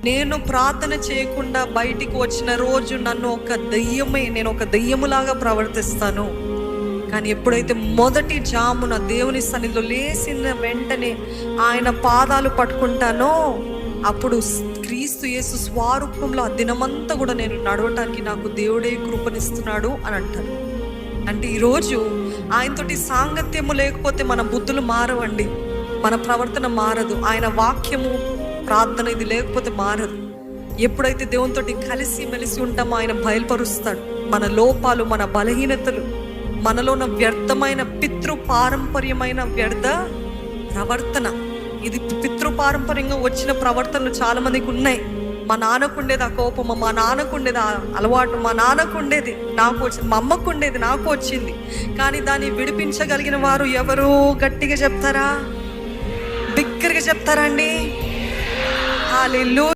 నేను ప్రార్థన చేయకుండా బయటికి వచ్చిన రోజు నన్ను నేను ఒక దెయ్యములాగా ప్రవర్తిస్తాను. కానీ ఎప్పుడైతే మొదటి జామున దేవుని సన్నిధిలో లేచిన వెంటనే ఆయన పాదాలు పట్టుకుంటానో అప్పుడు క్రీస్తు యేసు స్వరూపంలో ఆ దినమంతా కూడా నేను నడవటానికి నాకు దేవుడే కృపనిస్తున్నాడు అని అంటారు. అంటే ఈరోజు ఆయనతోటి సాంగత్యము లేకపోతే మన బుద్ధులు మారవండి, మన ప్రవర్తన మారదు. ఆయన వాక్యము, ప్రార్థన ఇది లేకపోతే మారదు. ఎప్పుడైతే దేవునితోటి కలిసి మెలిసి ఉంటామో ఆయన బయలుపరుస్తాడు మన లోపాలు, మన బలహీనతలు, మనలో ఉన్న వ్యర్థమైన పారంపర్యమైన వ్యర్థ ప్రవర్తన. ఇది పారంపర్యంగా వచ్చిన ప్రవర్తనలు చాలా మందికి ఉన్నాయి. మా నాన్నకు ఉండేది ఆ కోపము, మా నాన్నకు ఉండేది ఆ అలవాటు, మా నాన్నకు ఉండేది నాకు వచ్చింది, మా అమ్మకు ఉండేది నాకు వచ్చింది. కానీ దాన్ని విడిపించగలిగిన వారు ఎవరు? గట్టిగా చెప్తారా? బిగ్గరగా చెప్తారా అండి? హల్లెలూయా.